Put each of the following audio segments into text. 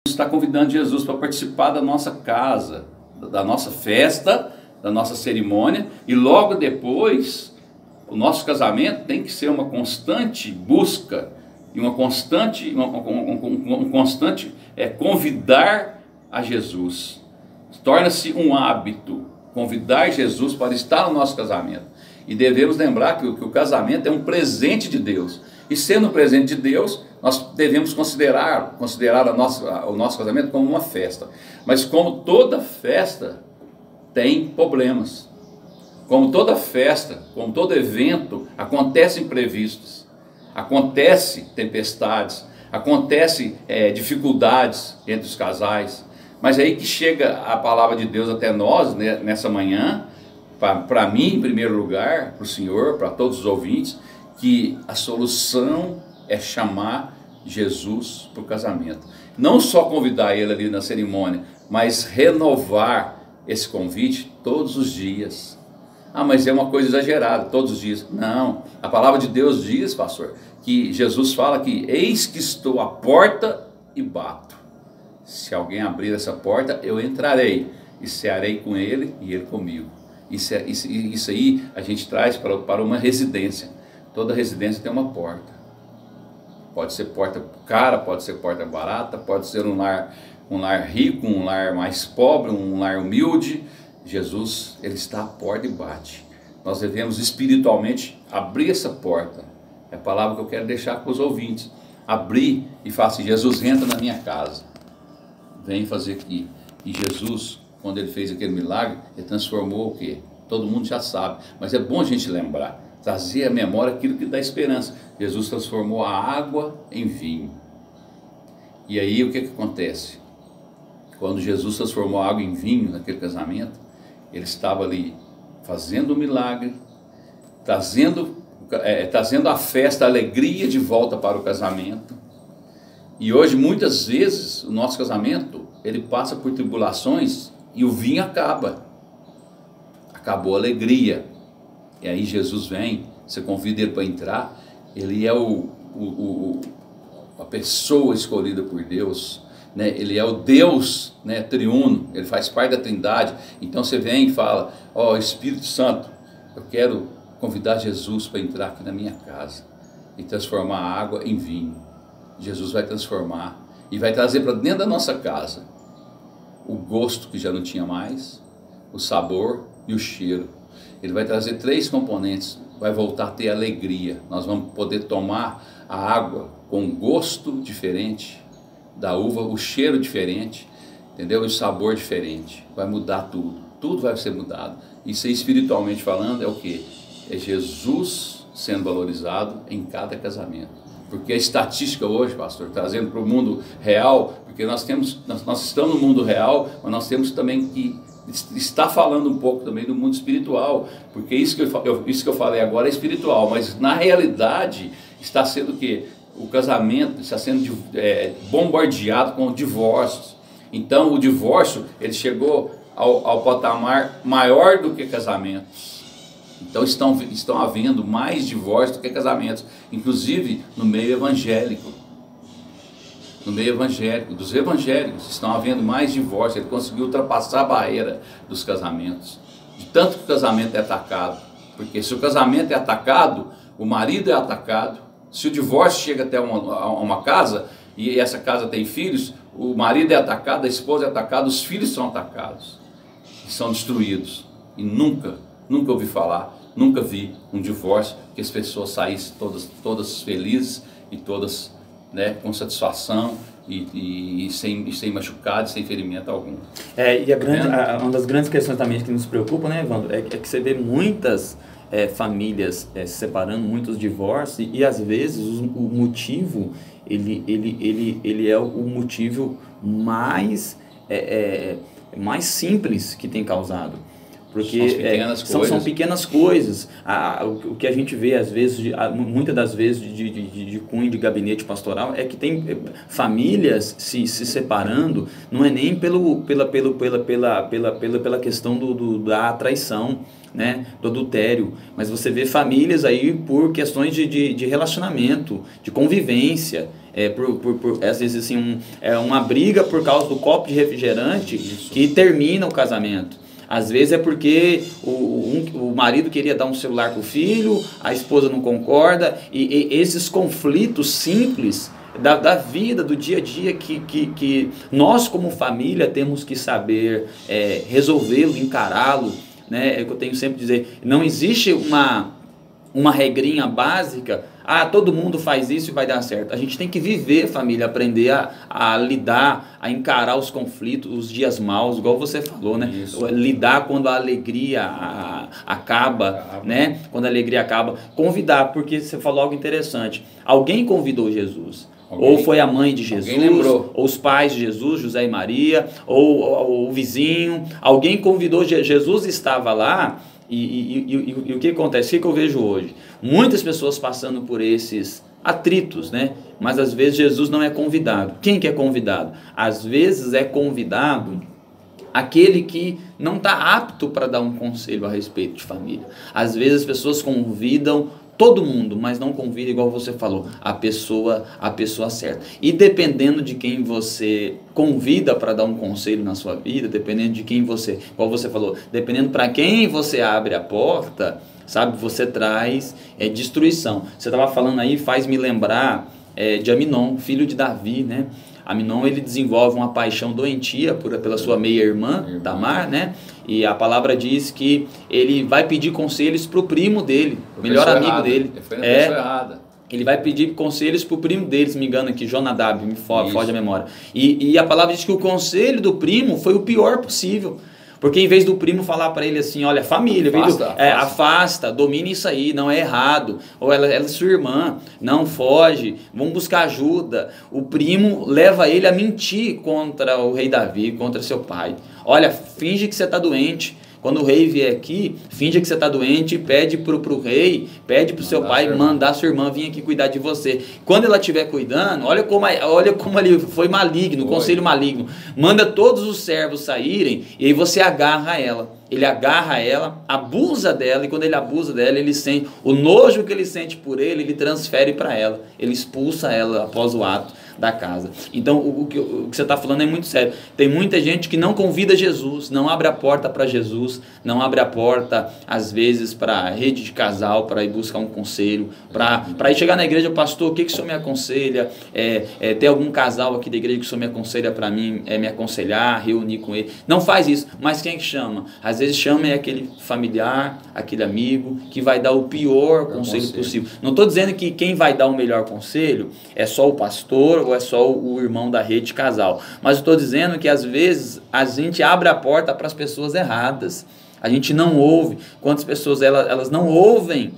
Está convidando Jesus para participar da nossa casa, da nossa festa, da nossa cerimônia, e logo depois o nosso casamento tem que ser uma constante busca e uma constante, convidar a Jesus. Torna-se um hábito convidar Jesus para estar no nosso casamento. E devemos lembrar que o casamento é um presente de Deus. E sendo um presente de Deus, nós devemos considerar o nosso casamento como uma festa. Mas como toda festa tem problemas. Como toda festa, como todo evento, acontecem imprevistos. Acontecem tempestades, acontecem dificuldades entre os casais. Mas é aí que chega a palavra de Deus até nós, né, nessa manhã, para mim em primeiro lugar, para o Senhor, para todos os ouvintes, que a solução é chamar Jesus para o casamento. Não só convidar ele ali na cerimônia, mas renovar esse convite todos os dias. Ah, mas é uma coisa exagerada, todos os dias. Não, a palavra de Deus diz, pastor, que Jesus fala que eis que estou à porta e bato. Se alguém abrir essa porta, eu entrarei e cearei com ele e ele comigo. Isso aí a gente traz para uma residência. Toda residência tem uma porta. Pode ser porta cara, pode ser porta barata, pode ser um lar rico, um lar mais pobre, um lar humilde. Jesus, ele está à porta e bate. Nós devemos espiritualmente abrir essa porta. É a palavra que eu quero deixar para os ouvintes. Abrir e falar assim: Jesus, entra na minha casa. Vem fazer aqui. E Jesus, quando ele fez aquele milagre, ele transformou o quê? Todo mundo já sabe, mas é bom a gente lembrar, trazer à memória aquilo que dá esperança. Jesus transformou a água em vinho. E aí o que acontece? Quando Jesus transformou a água em vinho naquele casamento, ele estava ali fazendo o milagre, trazendo a festa, a alegria de volta para o casamento. E hoje, muitas vezes, o nosso casamento, ele passa por tribulações e o vinho acaba. Acabou a alegria. E aí Jesus vem, você convida ele para entrar, ele é a pessoa escolhida por Deus, né? Ele é o Deus, né, triuno, ele faz parte da Trindade. Então você vem e fala: ó, Espírito Santo, eu quero convidar Jesus para entrar aqui na minha casa e transformar a água em vinho. Jesus vai transformar e vai trazer para dentro da nossa casa o gosto que já não tinha mais, o sabor e o cheiro. Ele vai trazer 3 componentes, vai voltar a ter alegria. Nós vamos poder tomar a água com um gosto diferente da uva, o cheiro diferente, entendeu? E o sabor diferente. Vai mudar tudo, tudo vai ser mudado. Isso aí, espiritualmente falando, é o que? É Jesus sendo valorizado em cada casamento. Porque a estatística hoje, pastor, trazendo para o mundo real, porque nós estamos no mundo real, mas nós temos também que estar falando um pouco também do mundo espiritual, porque isso que eu falei agora é espiritual, mas na realidade está sendo o quê? O casamento está sendo bombardeado com divórcios. Então o divórcio, ele chegou ao patamar maior do que casamentos. Então estão havendo mais divórcios do que casamentos, inclusive no meio evangélico. No meio evangélico, dos evangélicos, estão havendo mais divórcios. Ele conseguiu ultrapassar a barreira dos casamentos, de tanto que o casamento é atacado. Porque se o casamento é atacado, o marido é atacado. Se o divórcio chega até uma casa, e essa casa tem filhos, o marido é atacado, a esposa é atacada, os filhos são atacados, e são destruídos. E nunca ouvi falar, nunca vi um divórcio que as pessoas saíssem todas felizes e todas, né, com satisfação e sem machucado, sem ferimento algum. Uma das grandes questões também que nos preocupa, né, Evandro, é que você vê muitas famílias se separando, muitos divórcios, e às vezes o motivo ele é o motivo mais simples que tem causado. Porque são pequenas coisas. O que a gente vê às vezes, muitas das vezes de cunho de gabinete pastoral, é que tem famílias se separando, não é nem pela questão da traição. né, do adultério, mas você vê famílias aí por questões de relacionamento, de convivência, às vezes assim, uma briga por causa do copo de refrigerante que termina o casamento. Às vezes é porque o marido queria dar um celular para o filho, a esposa não concorda, e esses conflitos simples da vida, do dia a dia, que nós como família temos que saber resolvê-lo, encará-lo, né? É o que eu tenho sempre a dizer, não existe uma regrinha básica, todo mundo faz isso e vai dar certo. A gente tem que viver, família, aprender a lidar, a encarar os conflitos, os dias maus, igual você falou, né? Isso. Lidar quando a alegria acaba, né? Quando a alegria acaba. Convidar, porque você falou algo interessante. Alguém convidou Jesus. Ou foi a mãe de Jesus, ou os pais de Jesus, José e Maria, ou o vizinho. Alguém convidou, Jesus estava lá. E o que acontece? O que eu vejo hoje? Muitas pessoas passando por esses atritos, né? Mas às vezes Jesus não é convidado. Quem que é convidado? Às vezes é convidado aquele que não está apto para dar um conselho a respeito de família. Às vezes as pessoas convidam todo mundo, mas não convida, igual você falou, a pessoa certa. E dependendo de quem você convida para dar um conselho na sua vida, dependendo de quem você, igual você falou, dependendo para quem você abre a porta, sabe, você traz destruição. Você estava falando aí, faz me lembrar de Aminon, filho de Davi, né? Aminon, ele desenvolve uma paixão doentia pela sua meia-irmã, Tamar, né? E a palavra diz que ele vai pedir conselhos para o primo dele, o melhor amigo dele. Foi na pessoa errada. Ele vai pedir conselhos para o primo dele, se me engano aqui, Jonadab, me foge a memória. E a palavra diz que o conselho do primo foi o pior possível. Porque em vez do primo falar para ele assim, olha, família, afasta, domine isso aí, não é errado. Ou ela é sua irmã, não foge, vamos buscar ajuda. O primo leva ele a mentir contra o rei Davi, contra seu pai. Olha, finge que você está doente. Quando o rei vier aqui, finge que você está doente, pede pro rei, pede pro seu pai mandar sua irmã vir aqui cuidar de você. Quando ela estiver cuidando, olha como ele foi maligno, conselho maligno. Manda todos os servos saírem e aí você agarra ela. Ele agarra ela, abusa dela, e quando ele abusa dela, ele sente o nojo que ele sente por ele transfere para ela. Ele expulsa ela após o ato da casa. Então o que você está falando é muito sério. Tem muita gente que não convida Jesus, não abre a porta para Jesus, não abre a porta às vezes para a rede de casal, para ir buscar um conselho, para ir chegar na igreja, pastor, o que o senhor me aconselha? Tem algum casal aqui da igreja que o senhor me aconselha para mim me aconselhar, reunir com ele? Não faz isso, mas quem que chama? Às vezes chama aquele familiar, aquele amigo que vai dar o pior conselho possível. Não estou dizendo que quem vai dar o melhor conselho é só o pastor ou é só o irmão da rede de casal, mas estou dizendo que às vezes a gente abre a porta para as pessoas erradas. A gente não ouve. Quantas pessoas elas não ouvem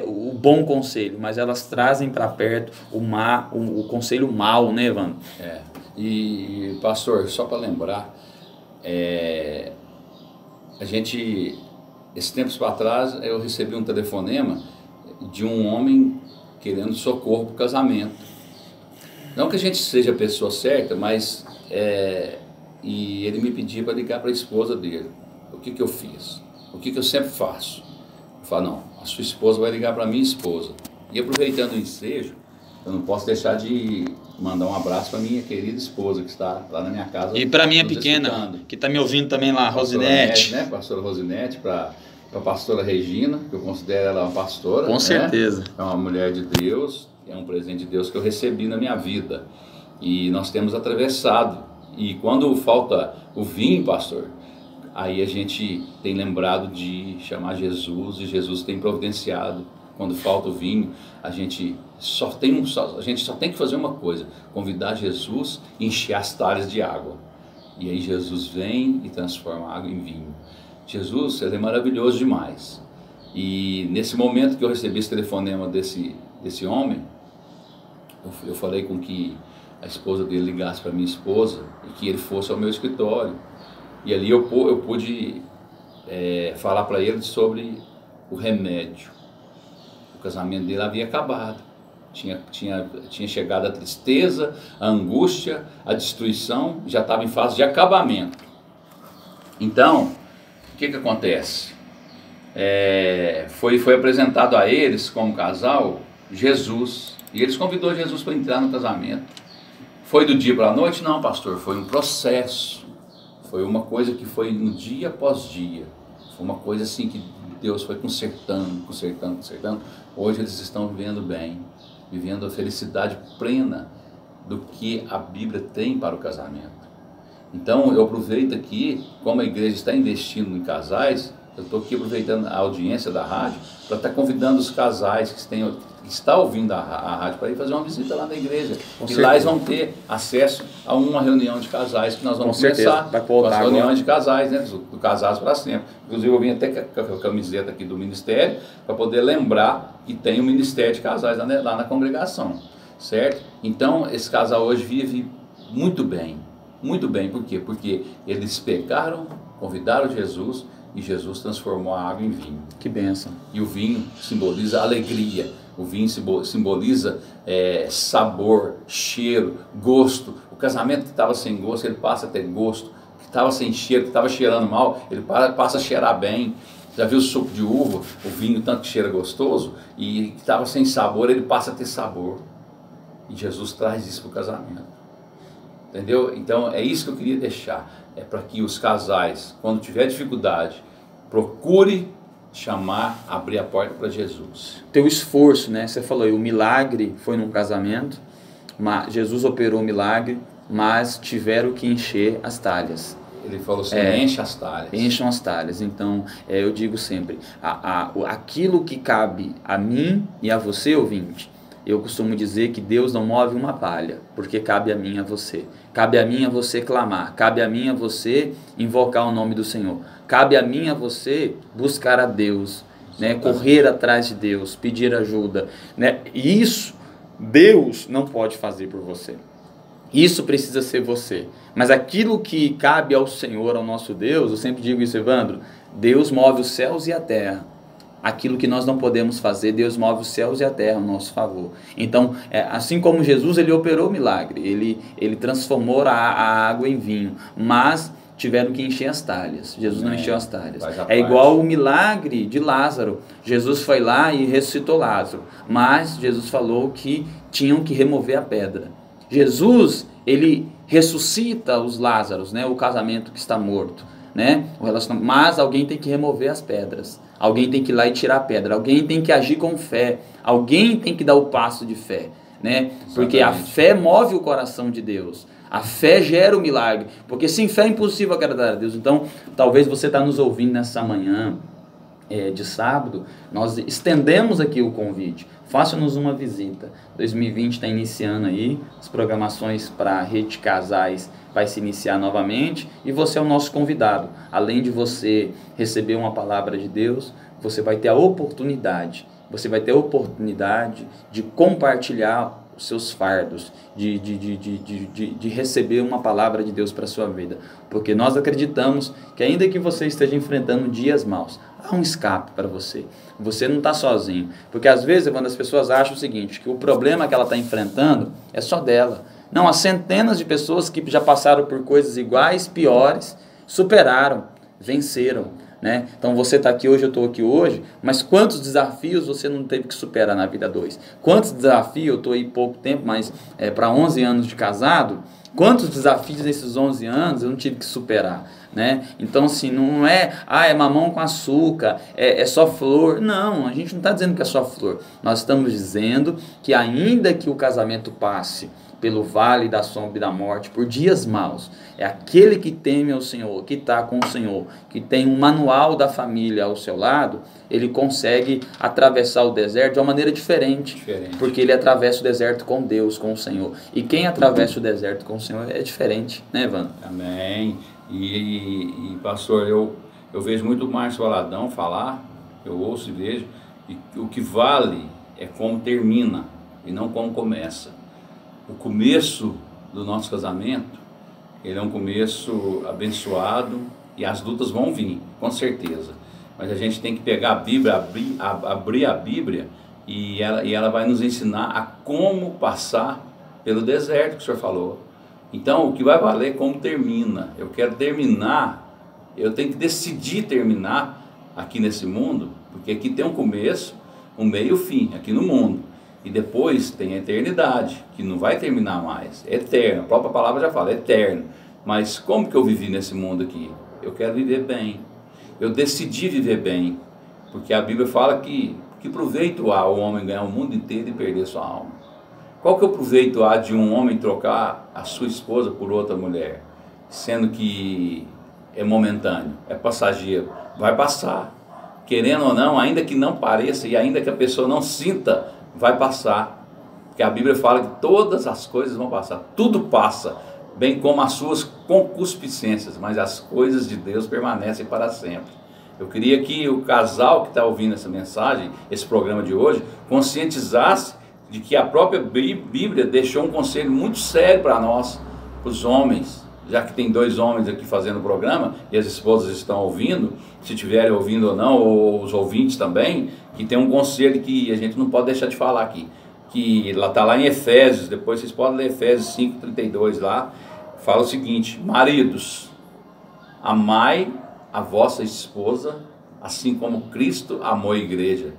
o bom conselho, mas elas trazem para perto o conselho mau, né, Evandro? E pastor, só para lembrar, esses tempos para trás, eu recebi um telefonema de um homem querendo socorro para o casamento. Não que a gente seja a pessoa certa, mas e ele me pediu para ligar para a esposa dele. O que eu fiz? O que eu sempre faço? Eu falo, não, a sua esposa vai ligar para a minha esposa. E aproveitando o ensejo, eu não posso deixar de mandar um abraço para minha querida esposa que está lá na minha casa. E para minha pequena, que está me ouvindo também lá, Rosinete. Né? Pastora Rosinete, para a pastora Regina, que eu considero ela uma pastora. Com certeza. É uma mulher de Deus, é um presente de Deus que eu recebi na minha vida. E nós temos atravessado. E quando falta o vinho, pastor, aí a gente tem lembrado de chamar Jesus, e Jesus tem providenciado. Quando falta o vinho, a gente só tem que fazer uma coisa: convidar Jesus e encher as talhas de água. E aí Jesus vem e transforma a água em vinho. Jesus, ele é maravilhoso demais. E nesse momento que eu recebi esse telefonema desse homem, eu falei com que a esposa dele ligasse para minha esposa e que ele fosse ao meu escritório. E ali eu pude falar para ele sobre o remédio. O casamento dele havia acabado. Tinha chegado a tristeza, a angústia, a destruição, já estava em fase de acabamento. Então, o que acontece? foi apresentado a eles como casal Jesus, e eles convidou Jesus para entrar no casamento. Foi do dia para a noite? Não, pastor, foi um processo, foi uma coisa que foi no dia após dia, foi uma coisa assim que Deus foi consertando. Hoje eles estão vivendo bem, vivendo a felicidade plena do que a Bíblia tem para o casamento. Então eu aproveito aqui, como a igreja está investindo em casais, eu estou aqui aproveitando a audiência da rádio para estar convidando os casais que estão ouvindo a rádio para ir fazer uma visita lá na igreja. E lá eles vão ter acesso a uma reunião de casais que nós vamos começar com as reuniões de casais, né, do Casados para Sempre. Inclusive eu vim até com a camiseta aqui do ministério para poder lembrar que tem um ministério de casais lá na congregação, certo? Então esse casal hoje vive muito bem, por quê? Porque eles pegaram, convidaram Jesus, e Jesus transformou a água em vinho. Que bênção. E o vinho simboliza alegria, o vinho simboliza sabor, cheiro, gosto. O casamento que estava sem gosto, ele passa a ter gosto. Que estava sem cheiro, que estava cheirando mal, ele passa a cheirar bem. Já viu o suco de uva, o vinho tanto que cheira gostoso, e que estava sem sabor, ele passa a ter sabor. E Jesus traz isso para o casamento. Entendeu? Então é isso que eu queria deixar. É para que os casais, quando tiver dificuldade, procure abrir a porta para Jesus. Teu esforço, né? Você falou aí, o milagre foi num casamento, mas Jesus operou o milagre, mas tiveram que encher as talhas. Ele falou assim, enche as talhas. Encham as talhas. Então, eu digo sempre, aquilo que cabe a mim e a você, ouvinte, eu costumo dizer que Deus não move uma palha, porque cabe a mim e a você. Cabe a mim e a você clamar, cabe a mim e a você invocar o nome do Senhor. Cabe a mim e a você buscar a Deus, né? Correr atrás de Deus, pedir ajuda, né? E isso Deus não pode fazer por você. Isso precisa ser você. Mas aquilo que cabe ao Senhor, ao nosso Deus, eu sempre digo isso, Evandro, Deus move os céus e a terra. Aquilo que nós não podemos fazer, Deus move os céus e a terra a nosso favor. Então, assim como Jesus, ele operou o milagre, ele transformou a água em vinho, mas tiveram que encher as talhas. Jesus não encheu as talhas. É igual o milagre de Lázaro. Jesus foi lá e ressuscitou Lázaro, mas Jesus falou que tinham que remover a pedra. Jesus, ele ressuscita os Lázaros, né? O casamento que está morto, né? Mas alguém tem que remover as pedras. Alguém tem que ir lá e tirar a pedra. Alguém tem que agir com fé. Alguém tem que dar o passo de fé, né? Porque a fé move o coração de Deus. A fé gera o milagre. Porque sem fé é impossível agradar a Deus. Então, talvez você está nos ouvindo nessa manhã de sábado. Nós estendemos aqui o convite. Faça-nos uma visita. 2020 está iniciando aí. As programações para a rede de casais vai se iniciar novamente e você é o nosso convidado. Além de você receber uma palavra de Deus, você vai ter a oportunidade de compartilhar os seus fardos, de receber uma palavra de Deus para a sua vida. Porque nós acreditamos que ainda que você esteja enfrentando dias maus, há um escape para você. Você não está sozinho. Porque às vezes, quando as pessoas acham o seguinte, que o problema que ela está enfrentando é só dela. Não, há centenas de pessoas que já passaram por coisas iguais, piores, superaram, venceram, né? Então você está aqui hoje, eu estou aqui hoje, mas quantos desafios você não teve que superar na vida 2? Quantos desafios, eu estou aí pouco tempo, mas para 11 anos de casado, quantos desafios nesses 11 anos eu não tive que superar, né? Então assim, não é mamão com açúcar, é só flor. Não, a gente não está dizendo que é só flor. Nós estamos dizendo que ainda que o casamento passe pelo vale da sombra e da morte, por dias maus, é aquele que teme ao Senhor, que está com o Senhor, que tem um manual da família ao seu lado, ele consegue atravessar o deserto de uma maneira diferente. Porque ele atravessa o deserto com Deus, com o Senhor. E quem atravessa o deserto com o Senhor é diferente, né, Evandro? Amém. E pastor, eu vejo muito o Márcio Valadão falar, eu ouço e vejo, e o que vale é como termina e não como começa. O começo do nosso casamento, ele é um começo abençoado e as lutas vão vir, com certeza. Mas a gente tem que pegar a Bíblia, abrir a Bíblia e ela vai nos ensinar a como passar pelo deserto que o senhor falou. Então, o que vai valer é como termina. Eu quero terminar, eu tenho que decidir terminar aqui nesse mundo, porque aqui tem um começo, um meio e um fim, aqui no mundo. E depois tem a eternidade, que não vai terminar mais, é eterno, a própria palavra já fala, é eterno. Mas como que eu vivi nesse mundo aqui? Eu quero viver bem, eu decidi viver bem, porque a Bíblia fala que proveito há o homem ganhar o mundo inteiro e perder sua alma. Qual que é o proveito há de um homem trocar a sua esposa por outra mulher, sendo que é momentâneo, é passageiro, vai passar, querendo ou não, ainda que não pareça e ainda que a pessoa não sinta, vai passar, porque a Bíblia fala que todas as coisas vão passar, tudo passa, bem como as suas concupiscências, mas as coisas de Deus permanecem para sempre. Eu queria que o casal que está ouvindo essa mensagem, esse programa de hoje, conscientizasse de que a própria Bíblia deixou um conselho muito sério para nós, para os homens, já que tem 2 homens aqui fazendo o programa e as esposas estão ouvindo, se estiverem ouvindo ou não, ou os ouvintes também, que tem um conselho que a gente não pode deixar de falar aqui, que está lá em Efésios, depois vocês podem ler Efésios 5:32 lá, fala o seguinte: maridos, amai a vossa esposa, assim como Cristo amou a igreja.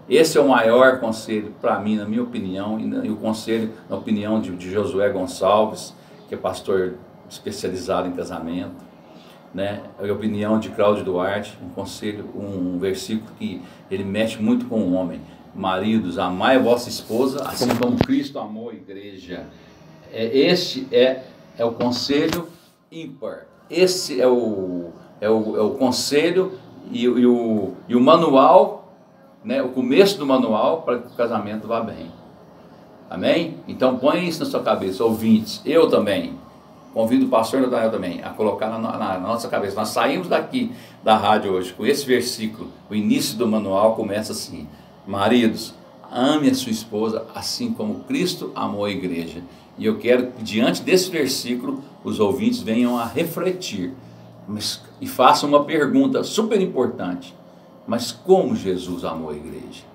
Esse é o maior conselho para mim, na minha opinião, e o conselho, na opinião de Josué Gonçalves, que é pastor especializado em casamento, né? A opinião de Cláudio Duarte, um conselho, um versículo que ele mexe muito com o homem. Maridos, amai a vossa esposa, assim como Cristo amou a igreja. Este é o conselho ímpar. Esse é o conselho e o manual, né, o começo do manual para que o casamento vá bem. Amém? Então põe isso na sua cabeça, ouvintes, eu também, convido o pastor Nathanael também a colocar na nossa cabeça. Nós saímos daqui da rádio hoje com esse versículo, o início do manual começa assim: maridos, ame a sua esposa assim como Cristo amou a igreja. E eu quero que diante desse versículo os ouvintes venham a refletir e façam uma pergunta super importante: mas como Jesus amou a igreja?